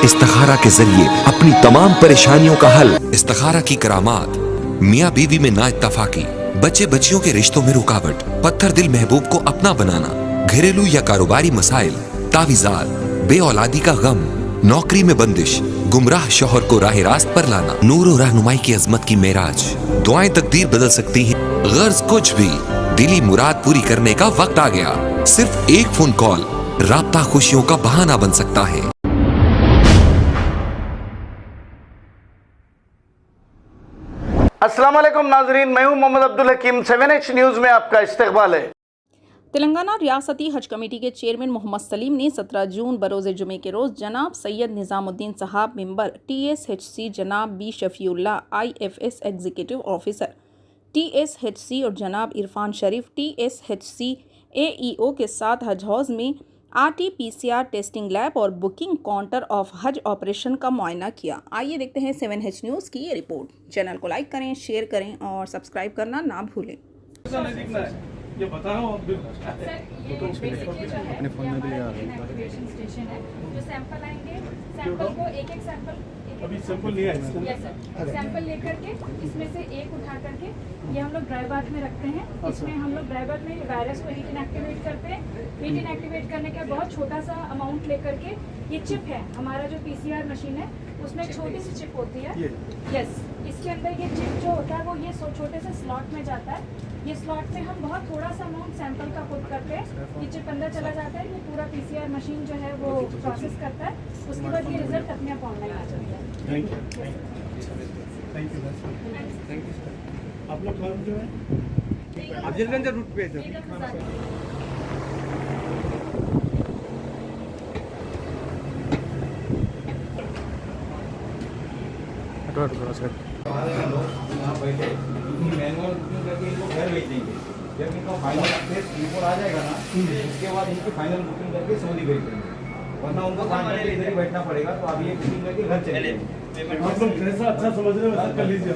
इस्तिखारा के जरिए अपनी तमाम परेशानियों का हल। इस्तिखारा की करामात, मियाँ बीवी में ना इत्तफाकी, बच्चे बच्चियों के रिश्तों में रुकावट, पत्थर दिल महबूब को अपना बनाना, घरेलू या कारोबारी मसाइल, तावीज़ात, बे औलादी का गम, नौकरी में बंदिश, गुमराह शौहर को राह रास्त पर लाना, नूर और रहनुमाई की अजमत की मेराज। दुआएं तकदीर बदल सकती हैं, गर्ज कुछ भी, दिली मुराद पूरी करने का वक्त आ गया। सिर्फ एक फोन कॉल राब्ता खुशियों का बहाना बन सकता है। अस्सलाम वालेकुम नाजरीन, मैं हूं मोहम्मद अब्दुल हकीम। 7H न्यूज़ में आपका इस्तकबाल है। तेलंगाना रियासती हज कमेटी के चेयरमैन मोहम्मद सलीम ने 17 जून बरोज़ जुमे के रोज़ जनाब सैयद निज़ामुद्दीन साहब मेंबर TSHC, जनाब B Shafiullah IFS executive officer TSHC और जनाब इरफान शरीफ TSHC AEO के साथ हज हाउस में RT-PCR टेस्टिंग लैब और बुकिंग काउंटर ऑफ हज ऑपरेशन का मुआयना किया। आइए देखते हैं 7H न्यूज़ की ये रिपोर्ट। चैनल को लाइक करें, शेयर करें और सब्सक्राइब करना ना भूलें। ये बता रहा हूँ अपने फोन में भी ले आ रहे हैं। एक्टिवेशन स्टेशन है जो सैंपल आएंगे, सैंपल को एक सैंपल अभी सैंपल नहीं आया। यस सर, सैंपल लेकर के इसमें से एक उठा करके ये हम लोग ड्राई बाथ में रखते हैं। इसमें हम लोग ड्राई बाथ में वायरस को हीट इनएक्टिवेट करते हैं। हीट इनएक्टिवेट करने के बहुत छोटा सा अमाउंट लेकर के ये चिप है, हमारा जो PCR मशीन है उसमें छोटी सी चिप होती है। यस, इसके अंदर ये चिप जो होता है वो ये छोटे से स्लॉट में जाता है। ये स्लॉट में हम बहुत थोड़ा सा अमाउंट सैंपल का पुट करते हैं, ये चिप अंदर चला जाता है, ये पूरा PCR मशीन जो है वो प्रोसेस करता है। उसके बाद ये रिजल्ट अपने आप ऑनलाइन आ जाता है। थैंक यू आप लोग कौन जो है अफजलगंज रूट पे है। यहाँ बैठे मैनुअल बुकिंग करके इनको घर भेज देंगे। जब इनका फाइनल रिपोर्ट आ जाएगा ना, उसके बाद इनकी फाइनल बुकिंग करके सऊदी भेज देंगे, वरना उनको काम करके इधर ही बैठना पड़ेगा। तो अभी ये बुकिंग करके घर चले आप लोग जैसा अच्छा समझ रहे हो वैसा कर लीजिए।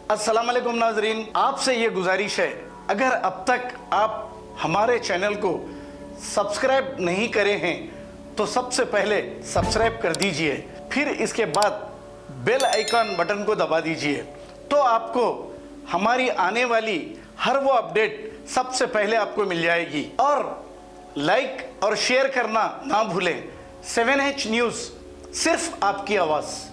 अस्सलाम वालेकुम नाजरीन, आपसे ये गुजारिश है, अगर अब तक आप हमारे चैनल को सब्सक्राइब नहीं करे हैं तो सबसे पहले सब्सक्राइब कर दीजिए, फिर इसके बाद बेल आइकन बटन को दबा दीजिए, तो आपको हमारी आने वाली हर वो अपडेट सबसे पहले आपको मिल जाएगी। और लाइक और शेयर करना ना भूलें। 7H न्यूज़, सिर्फ आपकी आवाज़।